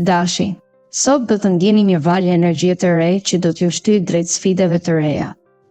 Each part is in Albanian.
Dashi, sot do të ndjeni një valë energjie të re që do t'ju shtyjë drejt sfidave të reja.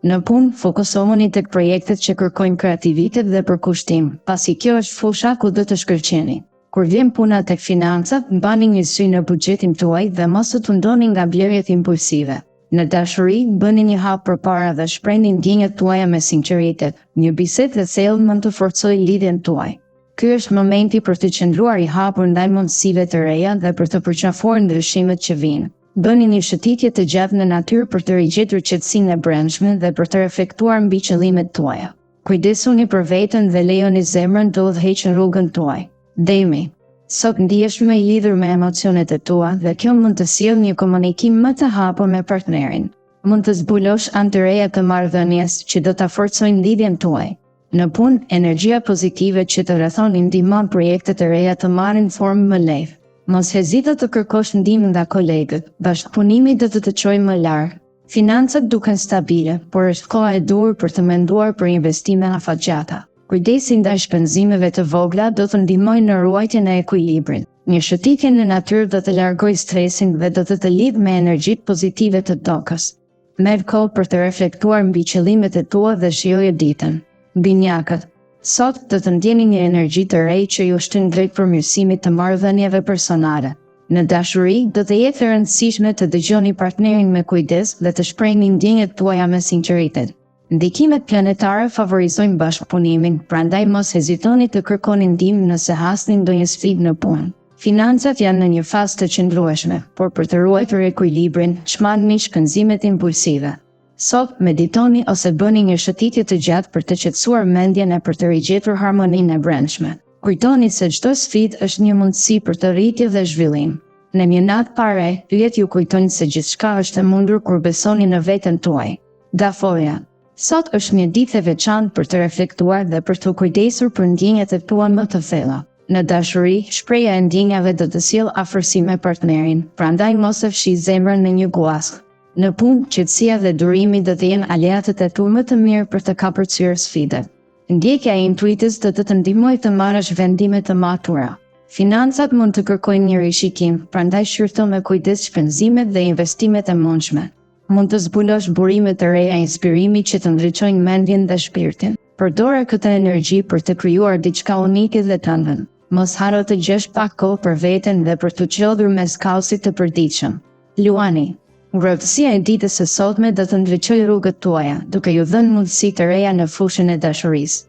Në punë, fokusohuni tek projektet që kërkojnë kreativitet dhe përkushtim, pasi kjo është fusha ku do të shkëlqeni. Kur vjen puna tek financat, mbani një sy në buxhetin tuaj dhe mos u tundoni nga blerjet impulsive. Në dashuri, bëni një hap përpara dhe shprehni ndjenjat tuaja me sinqeritet. Një bisedë e thellë mund të forcojë lidhjen tuaj. Ky është momenti për të qëndruar i hapur ndaj mundësive të reja dhe për të përqafuar ndryshimet që vijnë. Bëni një shëtitje të gjatë në natyrë për të rigjetur qetësinë e brendshme dhe për të reflektuar mbi qëllimet tuaja. Kujdesuni për veten dhe lejoni zemrën të udhëheqë rrugën tuaj. Demi, sot ndihesh më i lidhur me emocionet e tua dhe kjo mund të sjellë një komunikim më të hapur me partnerin. Mund të zbulosh anë të reja të marrëdhënies që do ta forcojnë lidhjen tuaj. Në punë, energjia pozitive që të rrethoni ndihmon projektet e reja të marrin formë më lehtë. Mos hezito të kërkosh ndihmë nga kolegët, bashkëpunimi do të çojë më larg. Financat duken stabile, por është koha e duhur për të menduar për investime afatgjata. Kujdesi ndaj shpenzimeve të vogla do të ndihmojë në ruajtjen e ekuilibrit. Një shëtitje në natyrë do të largojë stresin dhe do të lidhë me energjitë pozitive të tokës. Merr kohë për të reflektuar mbi qëllimet e tua dhe shijoje ditën. Binjakët, sot do të ndjeni një energji të re që ju shtyn drejt përmirësimit të marrëdhënieve personale. Në dashuri, do të jetë e rëndësishme të dëgjoni partnerin me kujdes dhe të shprehni ndjenjat tuaja me sinqeritet. Ndikimet planetare favorizojnë bashkëpunimin, prandaj mos hezitoni të kërkoni ndihmë nëse hasni ndonjë sfidë në punë. Financat janë në një fazë të qëndrueshme, por për të ruajtur ekuilibrin, çmandni shpenzimet impulsive. Sot, meditoni ose bëni një shëtitje të gjatë për të qetësuar mendjen e për të rigjetur harmoninë e brendshme. Kujtoni se çdo sfidë është një mundësi për të rritje dhe zhvillim. Në një natë pare, let ju kujtojnë se gjithçka është e mundur kur besoni në veten tuaj. Dafoja. Sot është një ditë e veçantë për të reflektuar dhe për të kujdesur për ndjenjat e tua më të thella. Në dashuri, shpreha e ndjenjave do të sjellë afërsi me partnerin, prandaj mos e fshi zemrën në një guask. Në punë, qetësia dhe durimi do të jenë aleatët e tu më të mirë për të kapërcyer sfidat. Ndjekja e intuitës do të ndihmojë të marrësh vendime të matura. Financat mund të kërkojnë një rishikim, prandaj shqyrto me kujdes shpenzimet dhe investimet e mundshme. Mund të zbulosh burime të reja inspirimi që të ndriçojnë mendjen dhe shpirtin. Përdore këtë energji për të krijuar diçka unike dhe të ëndën. Mos haro të gjesh pak kohë për veten dhe për të qeldur mes kaosit të përditshëm. Luani. Ngrohtësia e ditës së sotme do të ndriçojë rrugët tuaja, duke ju dhënë mundësi të reja në fushën e dashurisë.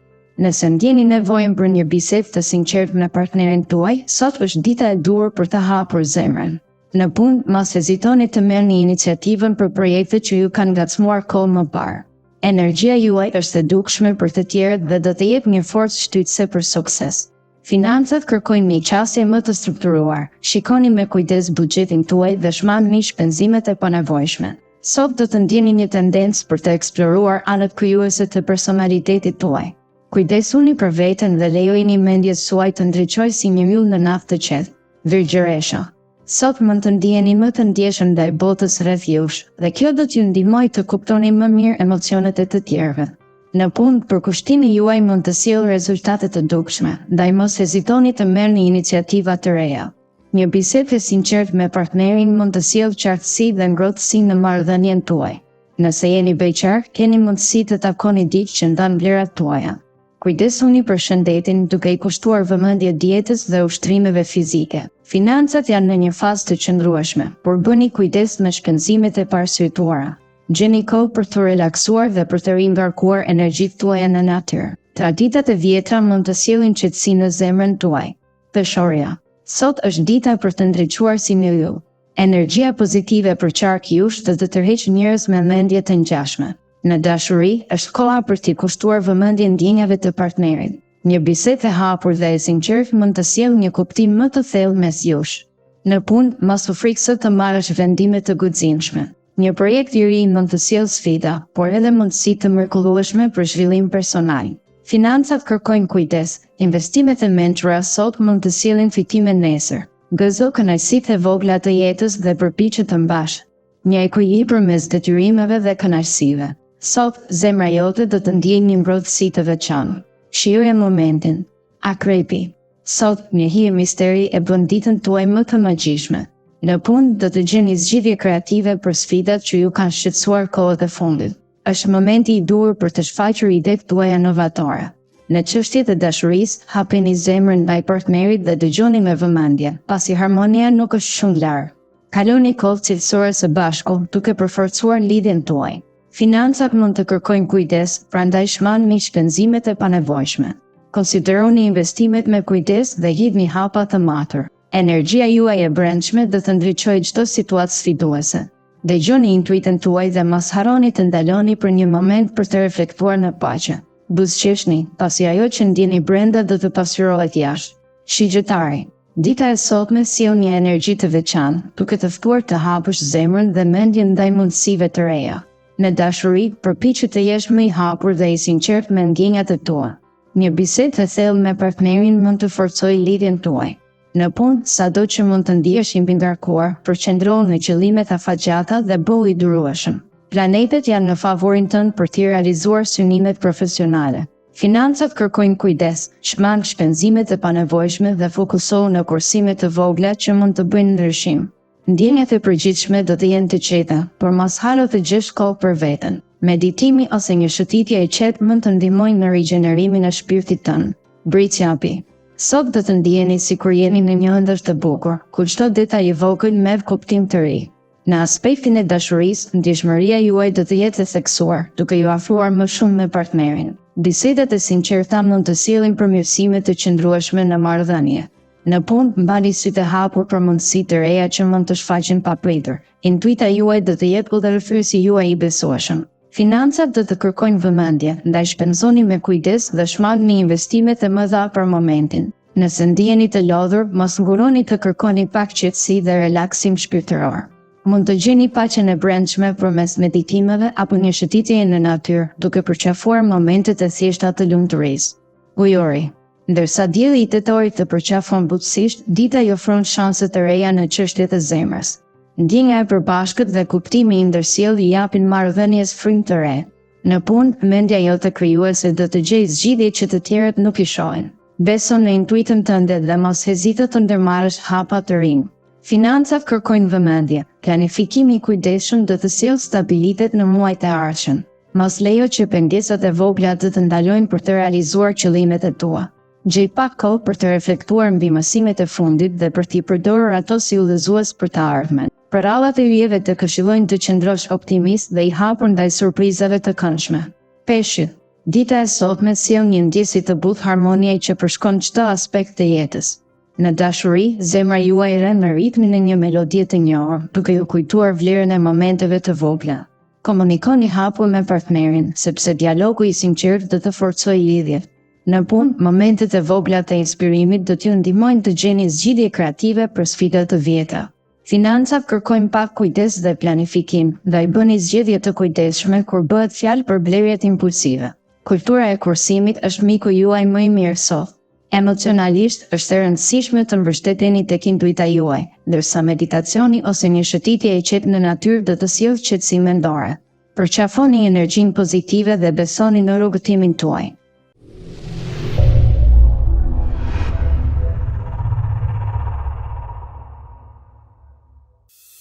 Nëse ndjeni nevojën për një bisedë të sinqertë me partnerin tuaj, sot është dita e duhur për të hapur zemrën. Në punë, mos hezitoni të merrni iniciativën për projekte që ju kanë ngacmuar kohë më parë. Energjia juaj është e dukshme për të tjerët dhe do të jepë një forcë shtytëse për sukses. Financat kërkojnë një qasje më të strukturuar. Shikoni me kujdes buxhetin tuaj dhe shmangni shpenzimet e panevojshme. Sot do të ndjeni një tendencë për të eksploruar anët krijuese të personalitetit tuaj. Kujdesuni për veten dhe lejojini mendjes suaj të ndriçojë si një yll në naftë të qetë. Virgjëresha. Sot mund të ndjeni më të ndjeshëm ndaj botës rreth jush, dhe kjo do t'ju ndihmojë të kuptoni më mirë emocionet e të tjerëve. Në punë, përkushtimi juaj mund të sjellë rezultate të dukshme, ndaj mos hezitoni të merrni iniciativa të reja. Një bisedë e sinqertë me partnerin mund të sjellë qartësi dhe ngrohtësi në marrëdhënien tuaj. Nëse jeni beqar, keni mundësi të takoni diçka që ndan vlerat tuaja. Kujdesuni për shëndetin duke i kushtuar vëmendje dietës dhe ushtrimeve fizike. Financat janë në një fazë të qëndrueshme, por bëni kujdes me shpenzimet e parashikuara. Gjeni kohë për të relaksuar dhe për të ringarkuar energjitë tuaja në natyrë. Traditat e vjetra mund të sjellin qetësi në zemrën tuaj. Peshorja. Sot është dita për të ndriçuar si një yll. Energjia pozitive përqark jush dhe të tërheqë njerëz me mendje të ngjashme. Në dashuri, është koha për t'i kushtuar vëmendje ndjenjave të partnerit. Një bisedë e hapur dhe e sinqertë mund të sjellë një kuptim më të thellë mes jush. Në punë, mos u frikso të marrësh vendime të guximshme. Një projekt i ri mund të sjellë sfida, por edhe mundësi të mrekullueshme për zhvillim personal. Financat kërkojnë kujdes, investimet e mençura sot mund të sjellin fitime nesër. Gëzo kënaqësitë e vogla të jetës dhe përpiqet të mbash një ekuilibër mes detyrimeve dhe kënaqësive. Sot, zemra jote do të ndjejë një ngrohtësi të veçantë. Shijoje momentin. Akrepi. Sot, një hije misteri e bën ditën tuaj më të magjishme. Në punë do të gjeni zgjidhje kreative për sfidat që ju kanë shqetësuar kohët e fundit. Është momenti i duhur për të shfaqur idetë tuaja inovatore. Në çështjet e dashurisë, hapini zemrën ndaj partnerit dhe dëgjoni me vëmendje, pasi harmonia nuk është shumë larg. Kaloni kohë cilësore së bashku, duke përforcuar lidhjen tuaj. Financat mund të kërkojnë kujdes, prandaj shmanni shpenzimet e panevojshme. Konsideroni investimet me kujdes dhe hidhni hapa të matur. Energjia juaj e brendshme do të ndriçojë çdo situatë sfiduese. Dëgjoni intuitën tuaj dhe mos harroni të ndaloni për një moment për të reflektuar në paqe. Buzëqeshni, pasi ajo që ndjeni brenda do të pasqyrohet jashtë. Shigjetari, dita e sotme sjell një energji të veçantë, duke të ftuar të hapësh zemrën dhe mendjen ndaj mundësive të reja. Në dashuri, përpiqu të jesh më i hapur dhe i sinqert me ndjenjat e tua. Një bisedë e thellë me partnerin mund të forcojë lidhjen tuaj. Në punë, sado që mund të ndihesh i ngarkuar, përqendro në qëllimet afatgjata dhe bëhu i durueshëm. Planetet janë në favorin tënd për të realizuar synimet profesionale. Financat kërkojnë kujdes, shmang shpenzimet e panevojshme dhe fokusohu në kursime të vogla që mund të bëjnë ndryshim. Ndjenjat e përgjithshme do të jenë të qeta, por mos haro të gjesh kohë për veten. Meditimi ose një shëtitje e qetë mund të ndihmojnë në rigjenerimin e shpirtit tënd. Britsjapi. Sot do të ndjeni sikur jeni në një ëndër të bukur, ku çdo detaj i vogël merr kuptim të ri. Në aspektin e dashurisë, ndjeshmëria juaj do të jetë e theksuar, duke ju afruar më shumë me partnerin. Bisedat e sinqerta mund të sjellin përmirësime të qëndrueshme në marrëdhënie. Në punë, mbani sytë e hapur për mundësi të reja që mund të shfaqen papritur. Intuita juaj do të jetë udhëheqësi juaj i besueshëm. Financat do të kërkojnë vëmendje, ndaj shpenzoni me kujdes dhe shmangni investimet e mëdha për momentin. Nëse ndjeni të lodhur, mos nguroni të kërkoni pak qetësi dhe relaksim shpirtëror. Mund të gjeni paqen e brendshme përmes meditimeve apo një shëtitjeje në natyrë, duke përqafuar momentet e thjeshta të lumturisë. Ujori. Ndërsa dielli i tetorit të përqafon butësisht, dita i ofron shanse të reja në çështjet e zemrës. Ndjenja e përbashkët dhe kuptimi i ndërsjellë i japin marrëdhënies frymë të re. Në punë, mendja jote krijuese do të gjejë zgjidhje që të tjerët nuk i shohin. Beso në intuitën tënde dhe mos hezito të ndërmarrësh hapa të rinj. Financat kërkojnë vëmendje. Planifikimi i kujdesshëm do të sjellë stabilitet në muajt e ardhshëm. Mos lejo që pengesat e vogla të të ndalojnë për të realizuar qëllimet e tua. Gjej pak kohë për të reflektuar mbi mësimet e fundit dhe për t'i përdorur ato si udhëzues për të ardhmen. Prallat e yjeve të këshillojnë të qëndrosh optimist dhe i hapur ndaj surprizave të këndshme. Peshqit. Dita e sotme sjell një ndjesë të butë harmonie që përshkon çdo aspekt të jetës. Në dashuri, zemra juaj rren në ritmin e një melodie të njohur, duke ju kujtuar vlerën e momenteve të vogla. Komunikoni hapur me partnerin, sepse dialogu i sinqert do të forcojë lidhjet. Në punë, momentet e vogla të inspirimit do t'ju ndihmojnë të gjeni zgjidhje kreative për sfida të vjetra. Financat kërkojnë pak kujdes dhe planifikim, dhe i bëni zgjedhje të kujdesshme kur bëhet fjalë për blerjet impulsive. Kultura e kursimit është miku juaj më i mirë sot. Emocionalisht është e rëndësishme të mbështeteni tek intuita juaj, ndërsa meditacioni ose një shëtitje e qetë në natyrë do të sjellë qetësi mendore. Përqafoni energjinë pozitive dhe besoni në rrugëtimin tuaj.